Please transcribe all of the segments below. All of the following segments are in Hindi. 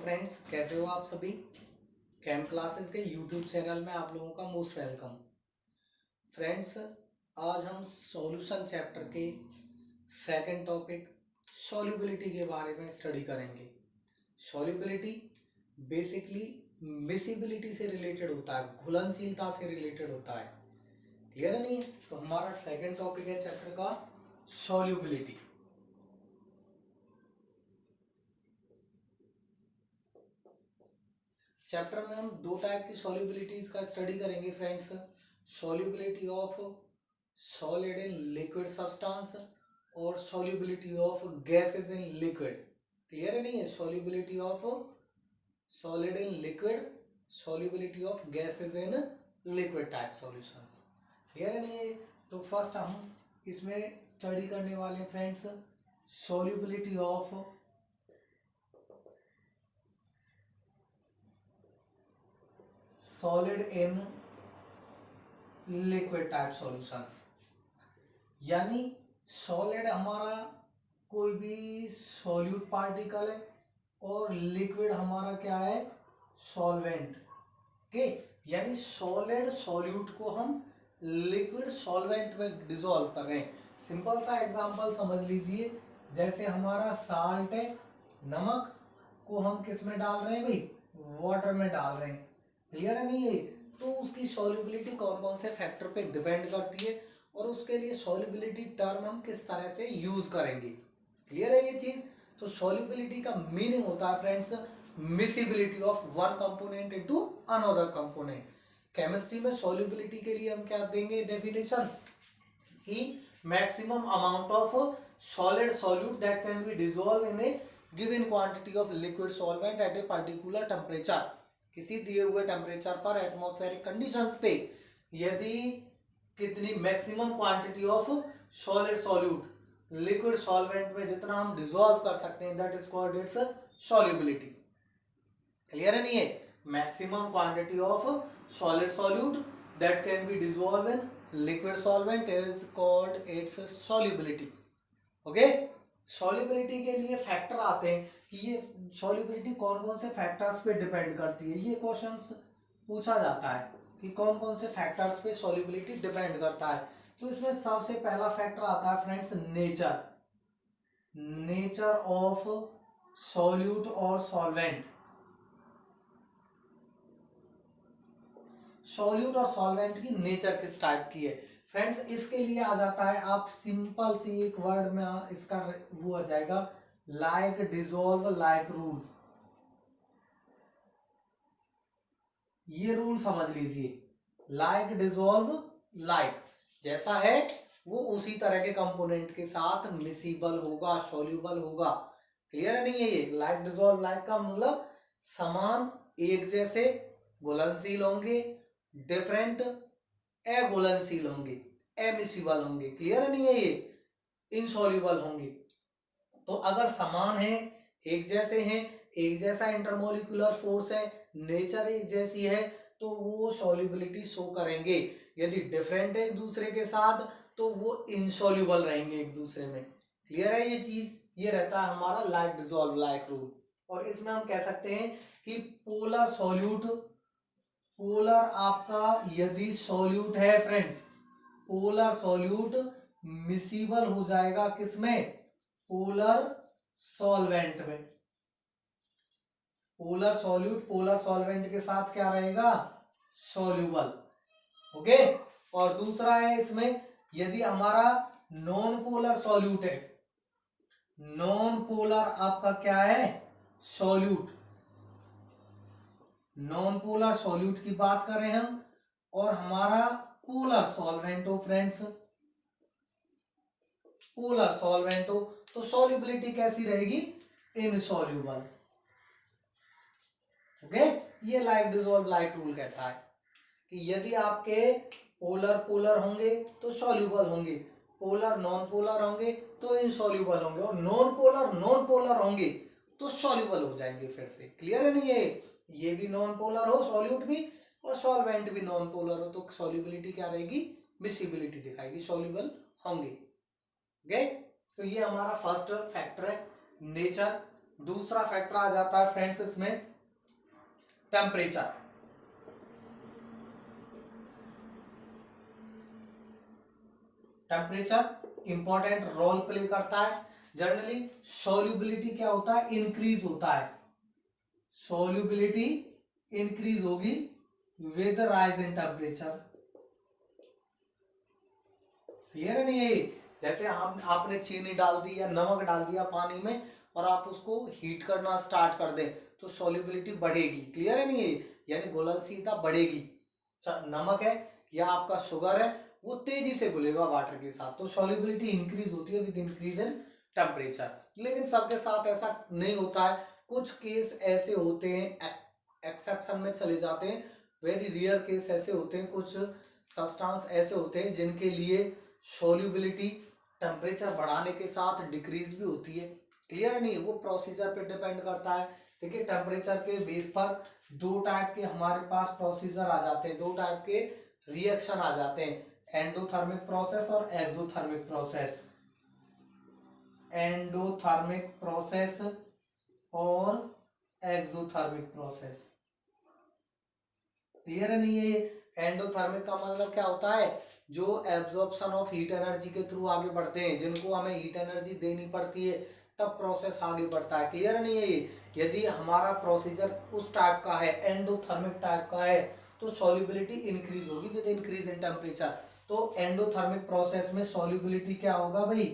फ्रेंड्स, कैसे हो आप सभी। कैम क्लासेस के यूट्यूब चैनल में आप लोगों का मोस्ट वेलकम। फ्रेंड्स, आज हम सॉल्यूशन चैप्टर के सेकंड टॉपिक सॉल्युबिलिटी के बारे में स्टडी करेंगे। सॉल्युबिलिटी बेसिकली मिसिबिलिटी से रिलेटेड होता है, घुलनशीलता से रिलेटेड होता है। क्लियर है नहीं? तो हमारा सेकंड टॉपिक है चैप्टर का सॉल्युबिलिटी। चैप्टर में हम दो टाइप की सॉल्युबिलिटीज का स्टडी करेंगे friends. Solubility of solid in liquid substance और solubility of gases in liquid. Clear है नहीं है? Solubility of solid in liquid, solubility of gases in liquid type solutions. Clear है नहीं है? तो फर्स्ट हम इसमें स्टडी करने वाले हैं friends solubility of solid in liquid type solutions. यानी सॉलिड हमारा कोई भी सॉल्यूट पार्टिकल है और लिक्विड हमारा क्या है? सॉल्वेंट के। यानी सॉलिड सॉल्यूट को हम लिक्विड सॉल्वेंट में डिसॉल्व कर रहे हैं। सिंपल सा एग्जांपल समझ लीजिए, जैसे हमारा साल्ट है, नमक को हम किस में डाल रहे हैं भाई? वाटर में डाल रहे हैं। क्लियर है नहीं है? तो उसकी सॉल्युबिलिटी कौन कौन से फैक्टर पे डिपेंड करती है और उसके लिए सॉल्युबिलिटी टर्म हम किस तरह से यूज करेंगे। क्लियर है ये चीज? तो सॉल्युबिलिटी का मीनिंग होता है friends miscibility of one component into another component. Chemistry में सॉल्युबिलिटी के लिए हम क्या देंगे डेफिनेशन कि maximum amount of solid solute that can be dissolve in A given quantity of liquid solvent eight a particular temperature. किसी दिए हुए टेम्परेचर पर एटमॉस्फेरिक कंडीशंस पे यदि कितनी maximum quantity of solid solute liquid solvent में जितना हम डिसॉल्व कर सकते हैं that is called its solubility. Clear है नहीं है? Maximum quantity of solid solute that can be dissolve in liquid solvent is called its solubility. Okay, solubility के लिए फैक्टर आते हैं कि ये सॉल्युबिलिटी कौन कौन से फैक्टर्स पे डिपेंड करती है। ये क्वेश्चंस पूछा जाता है कि कौन कौन से फैक्टर्स पे सॉल्युबिलिटी डिपेंड करता है। तो इसमें सबसे पहला फैक्टर आता है friends nature. Nature of solute और सॉल्वेंट। सॉल्यूट और सॉल्वेंट की नेचर किस टाइप की है फ्रेंड्स? इसके लिए आ जाता है, आप सिंपल सी एक वर्ड में इसका वो आ जाएगा, लाइक डिसॉल्व लाइक रूल। ये रूल समझ लीजिए, लाइक डिसॉल्व लाइक, जैसा है वो उसी तरह के कंपोनेंट के साथ मिसिबल होगा, सॉल्यूबल होगा। क्लियर नहीं है? ये लाइक डिसॉल्व लाइक का मतलब समान एक जैसे घुलनशील होंगे, डिफरेंट अघुलनशील होंगे, एमिसिबल होंगे। क्लियर नहीं है? ये इनसॉल्युबल होंगे। तो अगर समान है, एक जैसे हैं, एक जैसा इंटरमोलिकुलर फोर्स है, नेचर एक जैसी है, तो वो सॉल्युबिलिटी शो करेंगे। यदि डिफरेंट है एक दूसरे के साथ तो वो इनसॉल्युबल रहेंगे एक दूसरे में। क्लियर है ये चीज? ये रहता है हमारा लाइक डिसॉल्व लाइक रूल। और इसमें हम कह सकते हैं कि पोलर सॉल्यूट, पोलर आपका यदि सॉल्यूट है फ्रेंड्स, पोलर सॉल्यूट मिसिबल हो जाएगा किसमें? पोलर सॉल्वेंट में। पोलर सॉल्यूट पोलर सॉल्वेंट के साथ क्या रहेगा? सॉल्यूबल। ओके। और दूसरा है इसमें, यदि हमारा नॉन पोलर सॉल्यूट है, नॉन पोलर आपका क्या है? सॉल्यूट। नॉन पोलर सॉल्यूट की बात करें हम, और हमारा पोलर सॉल्वेंट हो फ्रेंड्स, पोलर सॉल्वेंट हो, तो सॉल्युबिलिटी कैसी रहेगी? इनसॉल्युबल। ओके। ये लाइक डिसॉल्व लाइक रूल कहता है कि यदि आपके पोलर पोलर होंगे तो सॉल्युबल होंगे, पोलर नॉन पोलर होंगे तो इनसॉल्युबल होंगे, और नॉन पोलर होंगे तो सॉल्युबल हो जाएंगे फिर से। क्लियर है नहीं है? ये भी नॉन पोलर हो सॉल्यूट भी, और सॉल्वेंट भी नॉन पोलर हो, तो सॉल्युबिलिटी क्या रहेगी? मिसिबिलिटी दिखाएगी, सॉल्युबल होंगे। ओके। तो ये हमारा फर्स्ट फैक्टर है नेचर दूसरा फैक्टर आ जाता है फ्रेंड्स इसमें temperature. Temperature important role play करता है। जनरली सॉल्युबिलिटी क्या होता है, इंक्रीज होता है। सॉल्युबिलिटी इंक्रीज होगी with rise in temperature. Clear है नहीं ये? जैसे हम आपने चीनी डाल दी या नमक डाल दिया पानी में और आप उसको हीट करना स्टार्ट कर दें तो सॉल्युबिलिटी बढ़ेगी। क्लियर है नहीं ये? यानी घुलनशीलता बढ़ेगी। नमक है या आपका शुगर है वो तेजी से घुलेगा वाटर के साथ, तो सॉल्युबिलिटी इंक्रीज होती है विद इंक्रीज इन टेम्परेचर। लेकिन सबके साथ ऐसा नहीं होता है, कुछ केस ऐसे होते हैं, एक्सेप्शन में चले जाते हैं, वेरी रेयर केस ऐसे होते हैं, कुछ सब्सटेंस ऐसे होते हैं जिनके लिए सॉल्युबिलिटी टेम्परेचर बढ़ाने के साथ डिक्रीज भी होती है। क्लियर है नहीं? वो प्रोसीजर पे डिपेंड करता है। देखिए टेम्परेचर के बेस पर दो टाइप के हमारे पास प्रोसीजर आ जाते हैं, दो टाइप के रिएक्शन आ जाते हैं, एंडोथर्मिक प्रोसेस और एक्सोथर्मिक प्रोसेस। एंडोथर्मिक प्रोसेस और एक्सोथर्मिक प्रोसेस। क्लियर है नहीं? ये एंडोथर्मिक का मतलब क्या होता है, जो एब्जॉर्प्शन ऑफ हीट एनर्जी के थ्रू आगे बढ़ते हैं, जिनको हमें हीट एनर्जी देनी पड़ती है तब प्रोसेस आगे बढ़ता है। क्लियर नहीं है ये? यदि हमारा प्रोसीजर उस टाइप का है, एंडोथर्मिक टाइप का है, तो सॉल्युबिलिटी इंक्रीज होगी विद इंक्रीज इन टेम्परेचर। तो एंडोथर्मिक प्रोसेस में सॉल्युबिलिटी क्या होगा भाई,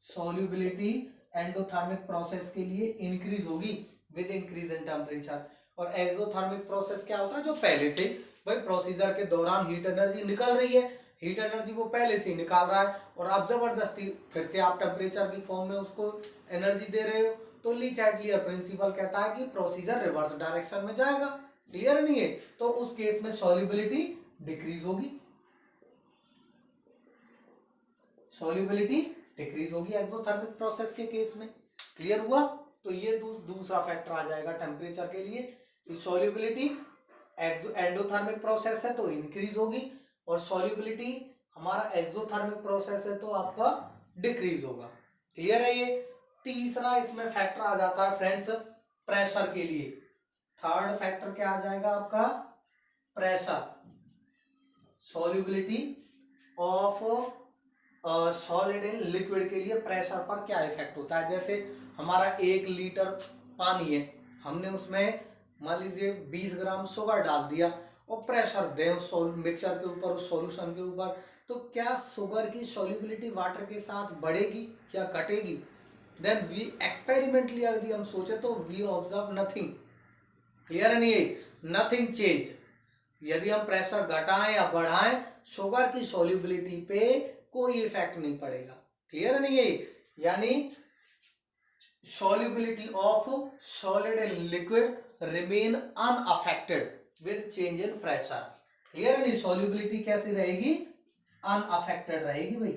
सॉल्युबिलिटी एंडोथर्मिक प्रोसेस के लिए इंक्रीज होगी विद इंक्रीज इन टेम्परेचर। और एक्सोथर्मिक प्रोसेस क्या होता है, जो पहले से भाई प्रोसीजर के दौरान हीट एनर्जी निकल रही है, हीट एनर्जी वो पहले से निकाल रहा है और आप जबरदस्ती फिर से आप टेम्परेचर की फॉर्म में उसको एनर्जी दे रहे हो, तो ली चैटलियर प्रिंसिपल कहता है कि प्रोसीजर रिवर्स डायरेक्शन में जाएगा। क्लियर नहीं है? तो उस केस में सॉल्युबिलिटी डिक्रीज होगी, सॉल्युबिलिटी डिक्रीज होगी एक्सोथर्मिक प्रोसेस के केस में। क्लियर हुआ? तो ये दूसरा फैक्टर आ जाएगा टेम्परेचर के लिए। सॉल्युबिलिटी एंडोथर्मिक प्रोसेस है तो इंक्रीज होगी, और सॉल्युबिलिटी हमारा एक्सोथर्मिक प्रोसेस है तो आपका डिक्रीज होगा। क्लियर है ये? तीसरा इसमें फैक्टर आ जाता है फ्रेंड्स प्रेशर के लिए। थर्ड फैक्टर क्या आ जाएगा आपका, pressure. Solubility of solid in liquid के लिए प्रेशर पर क्या इफेक्ट होता है। जैसे हमारा 1 लीटर पानी है, हमने उसमें मान लीजिए 20 ग्राम शुगर डाल दिया और प्रेशर दें उस मिक्सचर के ऊपर, उस सॉल्यूशन के ऊपर, तो क्या शुगर की सॉल्युबिलिटी वाटर के साथ बढ़ेगी या घटेगी? देन वी एक्सपेरिमेंटली यदि हम सोचे तो वी ऑब्जर्व नथिंग। क्लियर है नहीं है? Nothing change. यदि हम प्रेशर घटाएं या बढ़ाएं, शुगर की सॉल्युबिलिटी पे कोई इफेक्ट नहीं पड़ेगा। क्लियर है नहीं है? यानी solubility of solid and liquid remain unaffected with change in pressure। Clear है नहीं? सॉल्युबिलिटी कैसी रहेगी, अनअफेक्टेड रहेगी भाई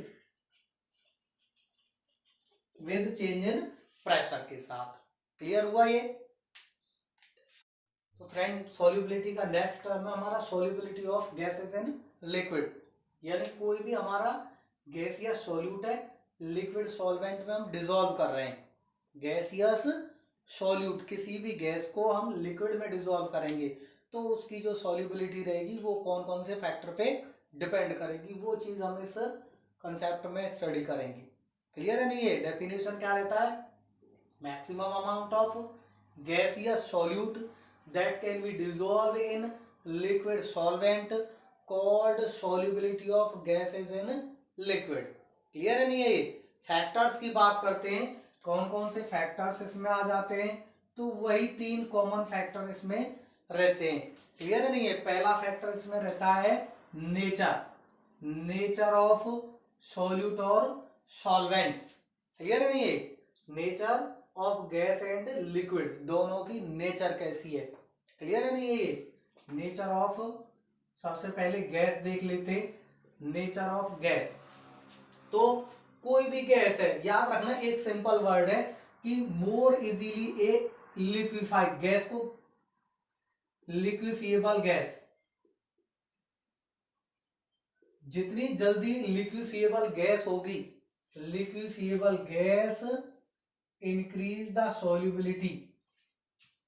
विद चेंज इन प्रेशर के साथ। क्लियर हुआ ये? तो फ्रेंड सॉल्युबिलिटी का नेक्स्ट टर्म है हमारा solubility of gases in liquid. यानी कोई भी हमारा गैस या सॉल्यूट है, लिक्विड सॉल्वेंट में हम डिसॉल्व कर रहे हैं, गैसियस सॉल्यूट, किसी भी गैस को हम लिक्विड में डिसॉल्व करेंगे तो उसकी जो सॉल्युबिलिटी रहेगी वो कौन कौन से फैक्टर पे डिपेंड करेगी, वो चीज हम इस कंसेप्ट में स्टडी करेंगे। क्लियर है नहीं है? डेफिनेशन क्या रहता है, maximum amount of gaseous solute that can be dissolve in liquid solvent called solubility of gases in liquid. Clear है नहीं है? ये फैक्टर्स की बात करते हैं, कौन कौन से फैक्टर्स इसमें आ जाते हैं, तो वही 3 कॉमन फैक्टर इसमें रहते हैं। क्लियर है नहीं है? पहला फैक्टर इसमें रहता है नेचर, नेचर ऑफ सॉल्यूट और सॉल्वेंट। क्लियर है नहीं है? Nature of gas and liquid, दोनों की नेचर कैसी है। क्लियर है नहीं है? ये नेचर ऑफ, सबसे पहले गैस देख लेते, नेचर ऑफ गैस। तो कोई भी गैस है, याद रखना एक सिंपल वर्ड है कि more easily a liquefied gas को, लिक्विफिएबल गैस, जितनी जल्दी लिक्विफिएबल गैस होगी, liquefiable gas increase the solubility,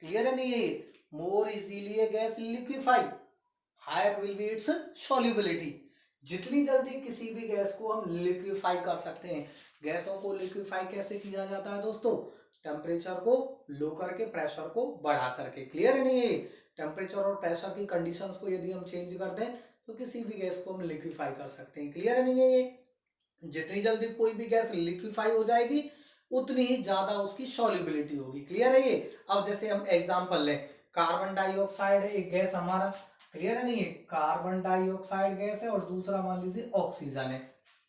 clear है नहीं ये, more easily a gas liquefy, higher will be its solubility. जितनी जल्दी किसी भी गैस को हम लिक्विफाई कर सकते हैं। गैसों को लिक्विफाई कैसे किया जाता है दोस्तों, टेम्परेचर को लो करके, प्रेशर को बढ़ा करके, क्लियर है नहीं ये, टेम्परेचर और प्रेशर की कंडीशंस को यदि हम चेंज कर दें तो किसी भी गैस को हम लिक्विफाई कर सकते हैं, क्लियर है नहीं है ये। जितनी जल्दी कोई भी गैस लिक्विफाई हो जाएगी उतनी ही ज्यादा उसकी सॉल्युबिलिटी होगी, क्लियर है ये। अब जैसे हम एग्जांपल लें, कार्बन डाइऑक्साइड है एक गैस हमारा, क्लियर है नहीं है, कार्बन डाइऑक्साइड गैस है और दूसरा मान लीजिए ऑक्सीजन है,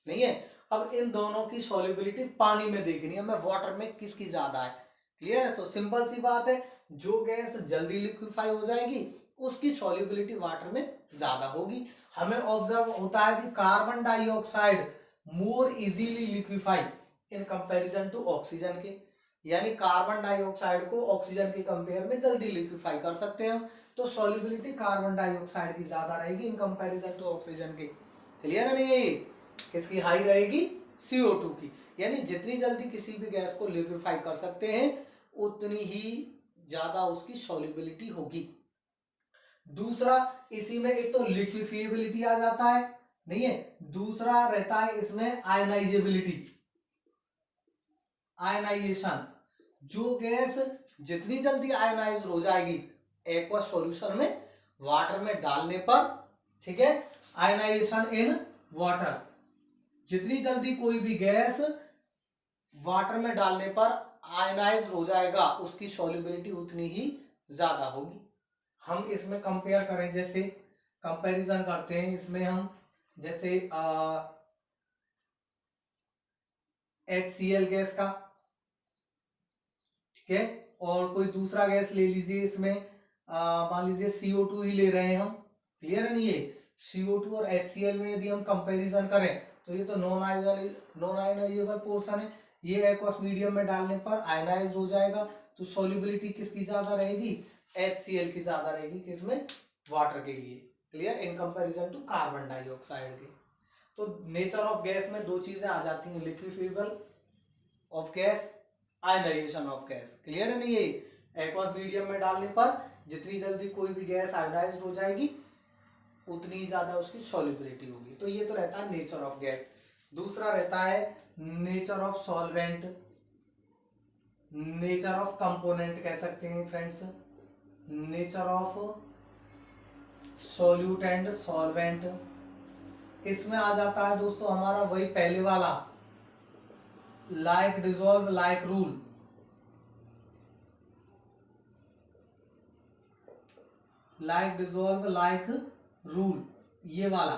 नहीं है। अब इन दोनों की सॉल्युबिलिटी पानी में देखनी है हमें, वाटर में किसकी ज्यादा है, क्लियर है। तो सिंपल सी बात है, जो गैस जल्दी लिक्विफाई हो जाएगी उसकी सॉल्युबिलिटी वाटर में ज्यादा होगी। हमें ऑब्जर्व होता है कि carbon dioxide more easily liquefy in comparison to oxygen के, यानी कार्बन डाइऑक्साइड को ऑक्सीजन के कंपेयर में जल्दी लिक्विफाई कर सकते हैं हम, तो सॉल्युबिलिटी कार्बन डाइऑक्साइड की ज्यादा रहेगी इन कंपैरिजन टू ऑक्सीजन के, क्लियर है नहीं, किसकी हाई रहेगी, CO2 की। यानी जितनी जल्दी किसी भी गैस को लिक्विफाई कर सकते हैं उतनी ही ज्यादा उसकी सॉल्युबिलिटी होगी। दूसरा इसी में एक तो लिक्विफिएबिलिटी आ जाता है, नहीं है, दूसरा रहता है इसमें आयनाइजेबिलिटी, आयनाइजेशन। जो गैस जितनी जल्दी आयनाइज हो जाएगी एक्वा सॉल्यूशन में, वाटर में डालने पर, ठीक है, आयनाइजेशन इन वाटर, जितनी जल्दी कोई भी गैस वाटर में डालने पर आयनाइज हो जाएगा उसकी सॉल्युबिलिटी उतनी ही ज्यादा होगी। हम इसमें कंपेयर करें, जैसे कंपैरिजन करते हैं इसमें हम, जैसे HCl गैस का, ठीक है, और कोई दूसरा गैस ले लीजिए इसमें, मान लीजिए CO2 ही ले रहे हैं हम, क्लियर है नहीं ये, CO2 और HCl में यदि हम कंपैरिजन करें तो ये तो नॉन आयनाइजेबल पोर्शन है, ये एक्वस मीडियम में डालने पर आयनाइज हो जाएगा, तो सॉल्युबिलिटी किसकी ज्यादा रहेगी, HCl की ज्यादा रहेगी, किसमें, वाटर के लिए, clear, in comparison to carbon dioxide के। तो नेचर ऑफ गैस में दो चीजें आ जाती हैं, liquefiable of gas, ionisation of gas, clear है नहीं ये। एक्वस मीडियम में डालने पर जितनी जल्दी कोई भी गैस आयोडाइज्ड हो जाएगी उतनी ही ज्यादा उसकी सॉल्युबिलिटी होगी। तो ये तो रहता है नेचर ऑफ गैस। दूसरा रहता है nature of solvent, nature of component कह सकते हैं friends, nature of solute and solvent. इसमें आ जाता है दोस्तों हमारा वही पहले वाला, like dissolve like rule, like dissolve like rule, ये वाला,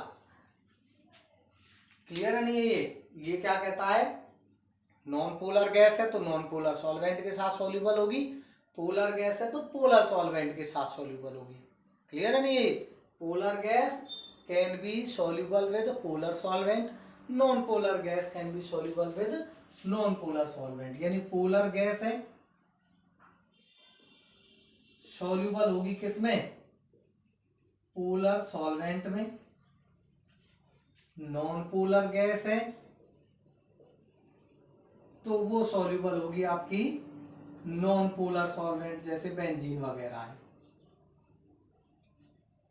क्लियर है नहीं है ये क्या कहता है, नॉन पोलर गैस है तो नॉन पोलर सॉल्वेंट के साथ सॉल्युबल होगी, पोलर गैस है तो पोलर सॉल्वेंट के साथ सॉल्युबल होगी, क्लियर है नहीं, polar gas can be soluble with polar solvent, non polar gas can be soluble with non polar solvent. यानी पोलर गैस है सॉल्युबल होगी किसमें, पोलर सॉल्वेंट में, नॉन पोलर गैस है तो वो सॉल्युबल होगी आपकी नॉन पोलर सॉल्वेंट जैसे बेंजीन वगैरह है,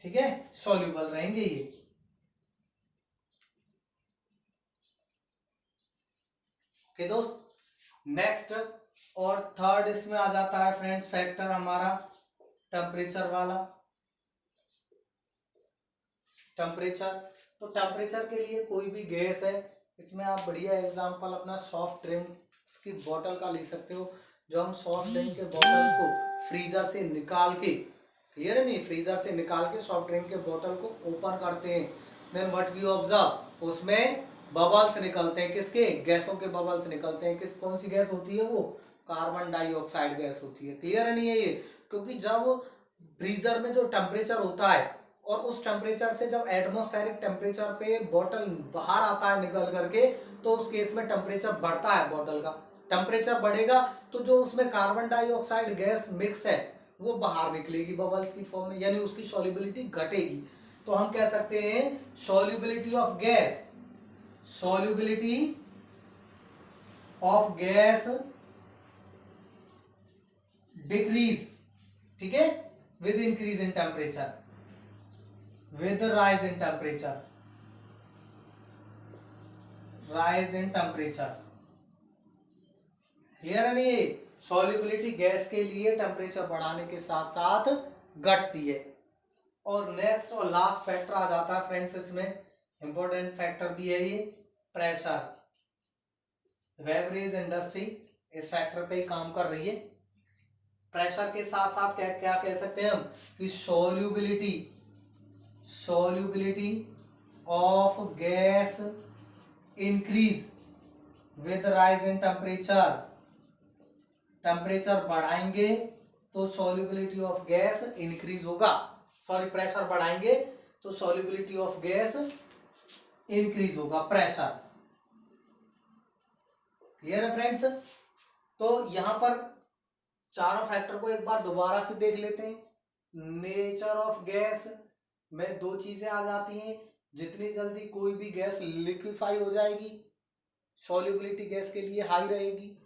ठीक है, सॉल्युबल रहेंगे ये। ओके दोस्त, नेक्स्ट और थर्ड इसमें आ जाता है फ्रेंड्स फैक्टर हमारा टेम्परेचर वाला, टेम्परेचर। तो टेम्परेचर के लिए कोई भी गैस है, इसमें आप बढ़िया एग्जांपल अपना सॉफ्ट ड्रिंक्स की बोतल का ले सकते हो। जो हम सॉफ्ट ड्रिंक के बोतल को फ्रीजर से निकाल के, क्लियर है नहीं, फ्रीजर से निकाल के सॉफ्ट ड्रिंक के बोतल को ओपन करते हैं, देन व्हाट वी ऑब्जर्व, उसमें बबल्स निकलते हैं, किसके, गैसों के बबल्स निकलते हैं। कौन सी गैस होती है वो, कार्बन डाइऑक्साइड गैस होती है, क्लियर है नहीं है ये। क्योंकि जब फ्रीजर में जो टेम्परेचर होता है और उस टेम्परेचर से जब एटमॉस्फेरिक टेम्परेचर पे बॉटल बाहर आता है निकल करके, तो उस केस में टेम्परेचर बढ़ता है, बॉटल का टेम्परेचर बढ़ेगा तो जो उसमें कार्बन डाइऑक्साइड गैस मिक्स है वो बाहर निकलेगी बबल्स की फॉर्म में, यानी उसकी सॉल्युबिलिटी घटेगी। तो हम कह सकते हैं solubility of gas, solubility of gas decrease, ठीक है, with increase in temperature, with rise in temperature, rise in temperature. Clear है नहीं? सॉल्युबिलिटी गैस के लिए टेम्परेचर बढ़ाने के साथ साथ घटती है। और नेक्स्ट और लास्ट फैक्टर आ जाता है फ्रेंड्स, इसमें इंपॉर्टेंट फैक्टर भी है ये, प्रेशर। बेवरेज इंडस्ट्री इस फैक्टर पे ही काम कर रही है। प्रेशर के साथ साथ क्या क्या कह सकते हैं हम कि solubility, solubility of gas increase with rise in temperature. Temperature बढ़ाएंगे तो सॉल्युबिलिटी ऑफ गैस इंक्रीज होगा, सॉरी प्रेशर बढ़ाएंगे तो सॉल्युबिलिटी ऑफ गैस इंक्रीज होगा, प्रेशर। क्लियर है फ्रेंड्स? तो यहां पर चारों फैक्टर को एक बार दोबारा से देख लेते हैं। नेचर ऑफ गैस में दो चीजें आ जाती हैं, जितनी जल्दी कोई भी गैस लिक्विफाई हो जाएगी सॉल्युबिलिटी गैस के लिए हाई रहेगी,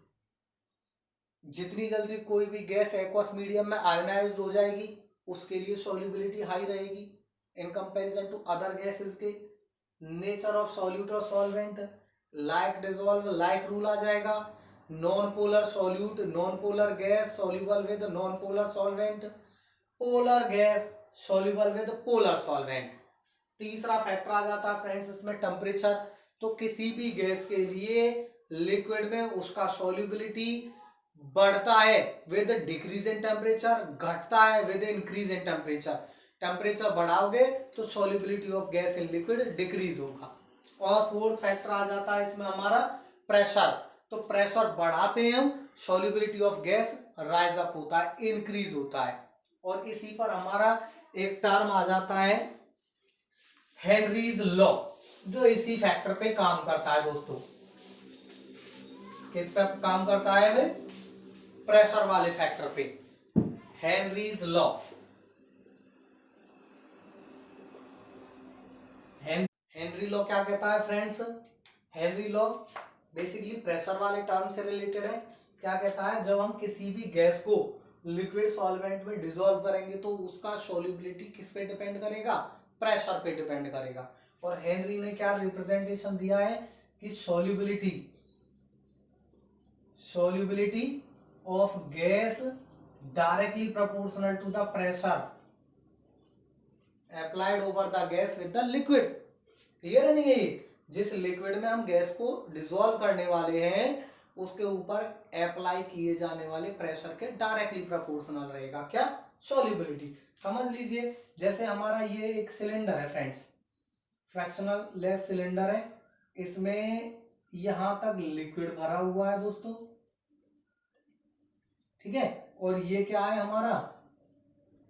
जितनी जल्दी कोई भी गैस एक्वस मीडियम में आयोनाइज्ड हो जाएगी उसके लिए सॉल्युबिलिटी हाई रहेगी in comparison to other gases के। नेचर ऑफ सॉल्यूट और solvent, like dissolve like rule आ जाएगा। Non polar solute, non polar gas soluble with non polar solvent, polar gas soluble with polar solvent. तीसरा फैक्टर आ जाता है फ्रेंड्स इसमें टेम्परेचर। तो किसी भी गैस के लिए लिक्विड में उसका सॉल्युबिलिटी बढ़ता है विद डिक्रीज इन टेम्परेचर, घटता है with increase in temperature. Temperature बढ़ाओगे तो solubility of gas in liquid decrease होगा। और फोर्थ फैक्टर आ जाता है इसमें हमारा प्रेशर। तो प्रेशर बढ़ाते हैं हम, solubility of gas rise up होता है, इंक्रीज होता है। और इसी पर हमारा एक टर्म आ जाता है हेनरीज लॉ, जो इसी फैक्टर पे काम करता है दोस्तों। किस पे काम करता है वे? प्रेशर वाले फैक्टर पे, हेनरीज लॉ। हेनरी लॉ क्या कहता है friends? Henry law basically pressure वाले टर्म से रिलेटेड है। क्या कहता है? जब हम किसी भी गैस को लिक्विड सॉल्वेंट में डिसॉल्व करेंगे तो उसका सॉल्युबिलिटी किस पे डिपेंड करेगा? प्रेशर पे डिपेंड करेगा। और हेनरी ने क्या रिप्रेजेंटेशन दिया है कि solubility of gas directly proportional to the pressure applied over the gas with the liquid. Clear है नहीं? ये जिस लिक्विड में हम गैस को डिसॉल्व करने वाले हैं उसके ऊपर अप्लाई किए जाने वाले प्रेशर के डायरेक्टली प्रोपोर्शनल रहेगा क्या? सॉल्युबिलिटी। समझ लीजिए जैसे हमारा ये एक सिलेंडर है फ्रेंड्स, फ्रैक्शनल लेस सिलेंडर है, इसमें यहां तक लिक्विड भरा हुआ है दोस्तों, ठीक है, और ये क्या है हमारा?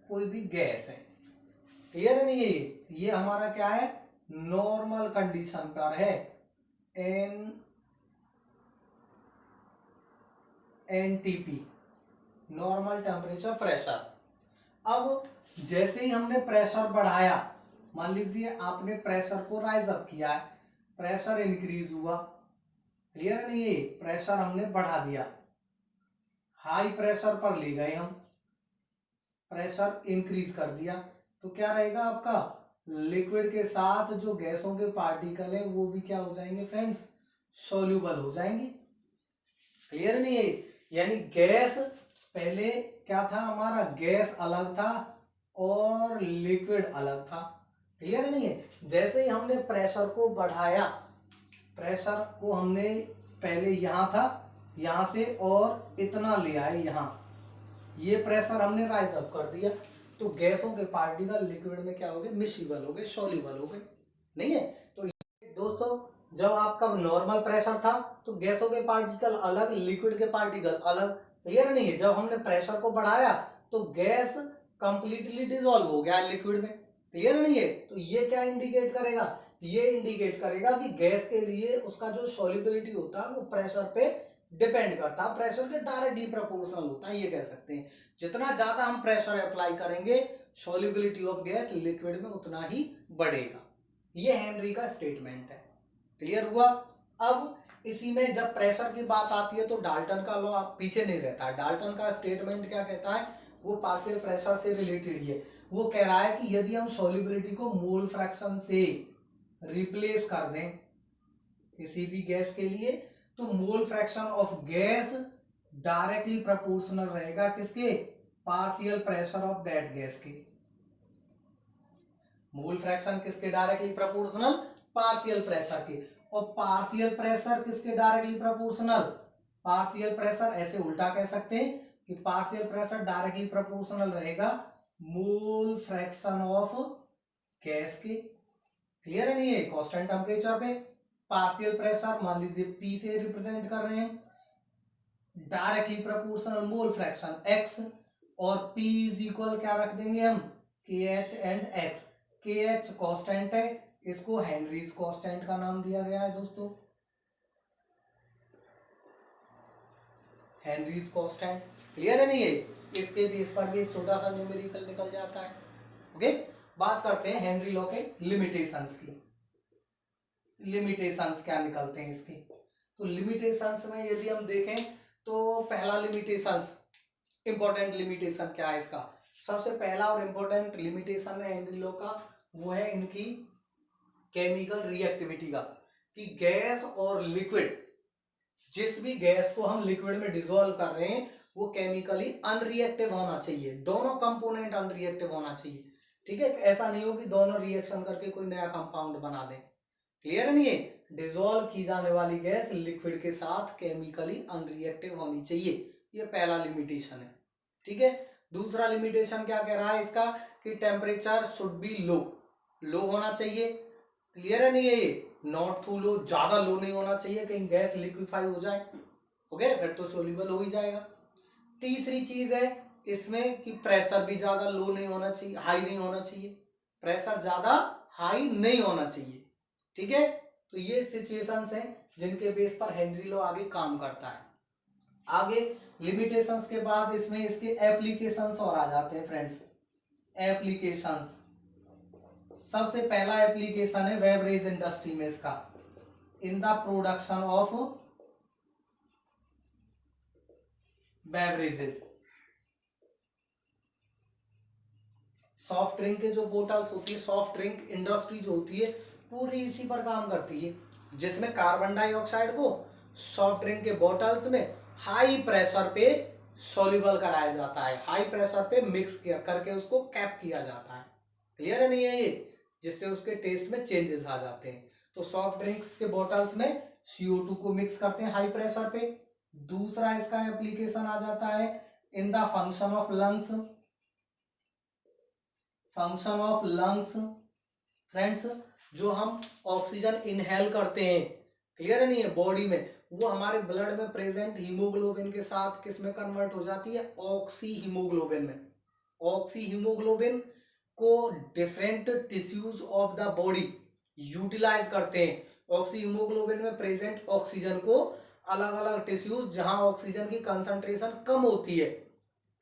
कोई भी गैस है। क्लियर है नहीं? ये हमारा क्या है? नॉर्मल कंडीशन पर है, एनटीपी, नॉर्मल टेम्परेचर प्रेशर। अब जैसे ही हमने प्रेशर बढ़ाया, मान लीजिए आपने प्रेशर को राइज अप किया है, प्रेशर इंक्रीज हुआ। क्लियर नहीं? ये प्रेशर हमने बढ़ा दिया, हाई प्रेशर पर ले गए हम, प्रेशर इंक्रीज कर दिया, तो क्या रहेगा आपका? लिक्विड के साथ जो गैसों के पार्टिकल हैं वो भी क्या हो जाएंगे फ्रेंड्स? सॉल्यूबल हो जाएंगे। क्लियर नहीं है? यानी गैस पहले क्या था हमारा? गैस अलग था और लिक्विड अलग था। क्लियर नहीं है? जैसे ही हमने प्रेशर को बढ़ाया, प्रेशर को हमने पहले यहां था, यहां से और इतना ले आए यहां, ये प्रेशर हमने राइज अप कर दिया, तो गैसों के पार्टिकल लिक्विड में क्या हो गए? मिसिबल हो गए, सॉल्युबल हो गए। नहीं है? तो दोस्तों जब आपका नॉर्मल प्रेशर था तो गैसों के पार्टिकल अलग, लिक्विड के पार्टिकल अलग। क्लियर नहीं है? जब हमने प्रेशर को बढ़ाया तो गैस कंप्लीटली डिसॉल्व हो गया लिक्विड में। क्लियर नहीं है? तो ये क्या इंडिकेट करेगा? ये इंडिकेट करेगा कि गैस के लिए उसका जो सॉल्युबिलिटी होता है वो प्रेशर पे डिपेंड करता है, प्रेशर के डायरेक्टली प्रोपोर्शनल होता है, ये कह सकते हैं। जितना ज्यादा हम प्रेशर अप्लाई करेंगे सॉल्युबिलिटी ऑफ गैस लिक्विड में उतना ही बढ़ेगा। ये हेनरी का स्टेटमेंट है। क्लियर हुआ? अब इसी में जब प्रेशर की बात आती है तो डाल्टन का लॉ पीछे नहीं रहता है। डाल्टन का स्टेटमेंट क्या कहता है, वो पार्शियल प्रेशर से रिलेटेड ही है। वो कह रहा है कि यदि हम सॉल्युबिलिटी को मोल फ्रैक्शन से रिप्लेस कर दें किसी भी गैस के लिए, तो mole fraction of gas directly proportional रहेगा किसके, partial pressure of that gas के। मोल फ्रैक्शन किसके डायरेक्टली प्रोपोर्शनल, पार्शियल प्रेशर के। और पार्शियल प्रेशर किसके डायरेक्टली प्रोपोर्शनल, पार्शियल प्रेशर ऐसे उल्टा कह सकते हैं कि पार्शियल प्रेशर डायरेक्टली प्रोपोर्शनल रहेगा मोल फ्रैक्शन ऑफ गैस के। क्लियर है नहीं है, कांस्टेंट टेम्परेचर पे पार्शियल प्रेशर मान लीजिए P से रिप्रेजेंट कर रहे हैं, directly proportional mole fraction x, और P इज इक्वल क्या रख देंगे हम, KH and x। KH constant है, इसको हेनरीज कांस्टेंट का नाम दिया गया है दोस्तों, हेनरीज कांस्टेंट। क्लियर है नहीं है, इसके बेस पर भी एक छोटा सा न्यूमेरिकल निकल जाता है। ओके, बात करते हैं हेनरी लॉ के लिमिटेशंस की। लिमिटेशंस क्या निकलते हैं इसके, तो लिमिटेशंस में यदि हम देखें तो पहला लिमिटेशंस, इंपॉर्टेंट लिमिटेशन क्या है इसका, सबसे पहला और इंपॉर्टेंट लिमिटेशन है हेनरी लॉ का, वो है इनकी केमिकल रिएक्टिविटी का, कि गैस और लिक्विड, जिस भी गैस को हम लिक्विड में डिसॉल्व कर रहे हैं वो केमिकली अनरिएक्टिव होना चाहिए, दोनों कंपोनेंट अनरिएक्टिव होना चाहिए। ठीक है, ऐसा नहीं हो कि दोनों रिएक्शन करके कोई नया कंपाउंड बना दें। क्लियर है नहीं है, डिसॉल्व की जाने वाली गैस लिक्विड के साथ केमिकली अनरिएक्टिव होनी चाहिए, ये पहला लिमिटेशन है। ठीक है, दूसरा लिमिटेशन क्या कह रहा है इसका, कि टेम्परेचर शुड बी लो, लो होना चाहिए। क्लियर है नहीं है, ये नॉट टू लो, ज्यादा लो नहीं होना चाहिए कहीं गैस लिक्विफाई हो जाए। ओके, फिर तो सोल्यूबल हो ही जाएगा। तीसरी चीज है इसमें कि प्रेशर भी ज्यादा लो नहीं होना चाहिए, हाई नहीं होना चाहिए, प्रेशर ज्यादा हाई नहीं होना चाहिए। ठीक है, तो ये सिचुएशंस हैं जिनके बेस पर हेनरी लॉ आगे काम करता है। आगे लिमिटेशंस के बाद इसमें इसके एप्लीकेशंस और आ जाते हैं फ्रेंड्स। एप्लीकेशंस, सबसे पहला एप्लीकेशन है बेवरेज इंडस्ट्री में इसका, in the production of beverages. Soft drink के जो बोटल्स होती है, सॉफ्ट ड्रिंक इंडस्ट्री जो होती है पूरी इसी पर काम करती है, जिसमें कार्बन डाइऑक्साइड को सॉफ्ट ड्रिंक के बोटल्स में हाई प्रेशर पे सॉल्युबल कराया जाता है, हाई प्रेशर पे मिक्स करके उसको कैप किया जाता है। क्लियर है नहीं है ये, जिससे उसके टेस्ट में चेंजेस आ जाते हैं। तो सॉफ्ट ड्रिंक्स के बोटल्स में CO2 को मिक्स करते हैं हाई प्रेशर पे। दूसरा इसका एप्लीकेशन आ जाता है in the function of lungs. Function of lungs friends, जो हम ऑक्सीजन इनहेल करते हैं, क्लियर नहीं है, बॉडी में, वो हमारे ब्लड में प्रेजेंट हीमोग्लोबिन के साथ किस में कन्वर्ट हो जाती है, ऑक्सी हीमोग्लोबिन में। ऑक्सी हीमोग्लोबिन को different tissues of the body utilise करते हैं। ऑक्सी हीमोग्लोबिन में प्रेजेंट ऑक्सीजन को अलग अलग टिश्यूज जहां ऑक्सीजन की कंसंट्रेशन कम होती है,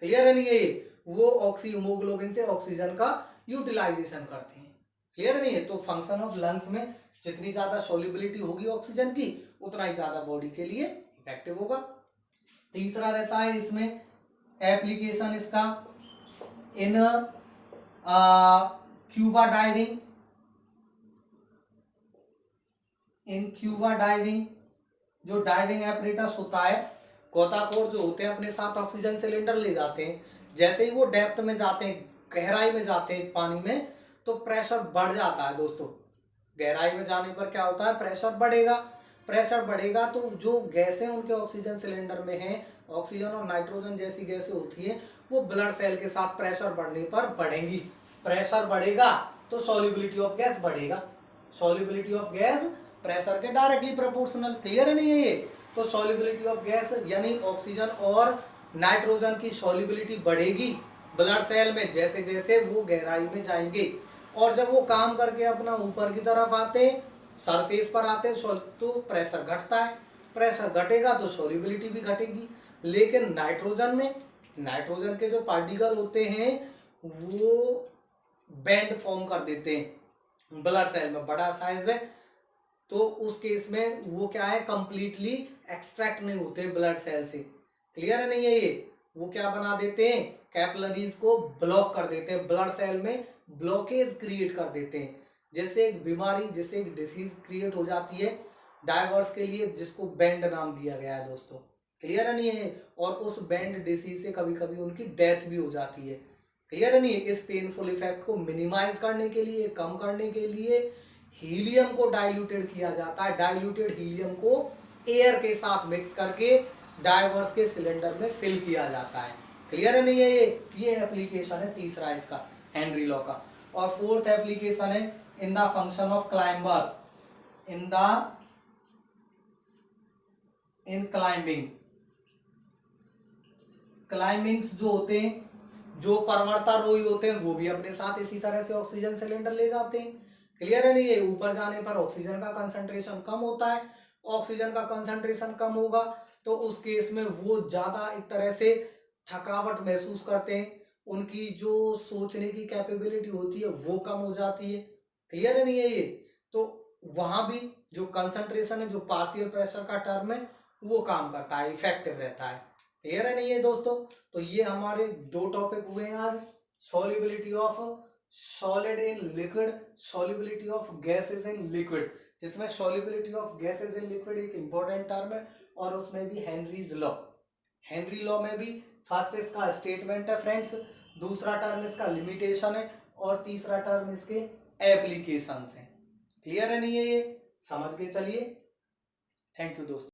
क्लियर है नहीं है, वो ऑक्सी हीमोग्लोबिन से ऑक्सीजन का यूटिलाइजेशन करते हैं। क्लियर नहीं है, तो फंक्शन ऑफ लंग्स में जितनी ज्यादा सॉल्युबिलिटी होगी ऑक्सीजन की उतना ही ज्यादा बॉडी के लिए इफेक्टिव होगा। तीसरा रहता है इसमें एप्लीकेशन इसका इन क्यूबा डाइविंग। इन क्यूबा डाइविंग, जो डाइविंग एपरेटस होता है, गोताखोर जो होते हैं अपने साथ ऑक्सीजन सिलेंडर ले जाते हैं, जैसे ही वो डेप्थ में जाते हैं, गहराई में जाते हैं पानी में, तो प्रेशर बढ़ जाता है दोस्तों। गहराई में जाने पर क्या होता है, प्रेशर बढ़ेगा। प्रेशर बढ़ेगा तो जो गैसें उनके ऑक्सीजन सिलेंडर में हैं, ऑक्सीजन और नाइट्रोजन जैसी गैसें होती हैं, वो ब्लड सेल के साथ प्रेशर बढ़ने पर बढ़ेंगी। प्रेशर बढ़ेगा तो सॉल्युबिलिटी ऑफ गैस बढ़ेगा। सॉल्युबिलिटी ऑफ गैस प्रेशर के डायरेक्टली प्रोपोर्शनल। क्लियर है नहीं है ये, तो सॉल्युबिलिटी ऑफ गैस यानी ऑक्सीजन और नाइट्रोजन की सॉल्युबिलिटी बढ़ेगी ब्लड सेल में जैसे जैसे वो गहराई में जाएंगे, और जब वो काम करके अपना ऊपर की तरफ आते, सरफेस पर आते, तो प्रेशर घटता है। प्रेशर घटेगा तो सॉल्युबिलिटी भी घटेगी। लेकिन नाइट्रोजन में, नाइट्रोजन के जो पार्टिकल होते हैं वो बैंड फॉर्म कर देते हैं ब्लड सेल में, बड़ा साइज है, तो उस केस में वो क्या है, कंप्लीटली एक्सट्रैक्ट नहीं होते ब्लड सेल से। क्लियर है नहीं है ये? वो क्या बना देते हैं, कैपिलरीज को ब्लॉक कर देते हैं, ब्लड सेल में ब्लॉकेज क्रिएट कर देते हैं। जैसे एक बीमारी, जैसे एक डिसीज क्रिएट हो जाती है डाइवर्स के लिए, जिसको बैंड नाम दिया गया है दोस्तों। क्लियर है नहीं है? और उस बैंड डिसीज से कभी कभी उनकी डेथ भी हो जाती है। क्लियर है नहीं है? इस पेनफुल इफेक्ट को मिनिमाइज करने के लिए, कम करने के लिए हीलियम को डाइल्यूटेड किया जाता है। डाइल्यूटेड हीलियम को एयर के साथ मिक्स करके डाइवर्स के सिलेंडर में फिल किया जाता है। क्लियर है नहीं है ये एप्लीकेशन है तीसरा इसका, हेनरी लॉ का। और फोर्थ एप्लीकेशन है in the function of climbers, in climbing. Climbings जो होते हैं, जो पर्वतारोही होते हैं, वो भी अपने साथ इसी तरह से ऑक्सीजन सिलेंडर ले जाते हैं। क्लियर है नहीं है? ऊपर जाने पर ऑक्सीजन का कंसंट्रेशन कम होता है, ऑक्सीजन का कंसंट्रेशन कम होगा तो उस केस में वो ज्यादा एक तरह से थकावट महसूस करते हैं, उनकी जो सोचने की कैपेबिलिटी होती है वो कम हो जाती है। क्लियर है नहीं है ये? तो वहां भी जो कंसंट्रेशन है, जो पार्शियल प्रेशर का टर्म है, वो काम करता है, इफेक्टिव रहता है। क्लियर है नहीं है दोस्तों? तो ये हमारे दो टॉपिक हुए हैं आज, solubility of solid in liquid, solubility of gases in liquid, जिसमें solubility of gases in liquid एक इंपॉर्टेंट टर्म है, और उसमें भी हेनरीज लॉ। हेनरी लॉ में भी फर्स्ट इसका स्टेटमेंट है फ्रेंड्स, दूसरा टर्म इसका लिमिटेशन है, और तीसरा टर्म इसके एप्लीकेशंस हैं। क्लियर है नहीं है ये? समझ के चलिए। थैंक यू दोस्तों।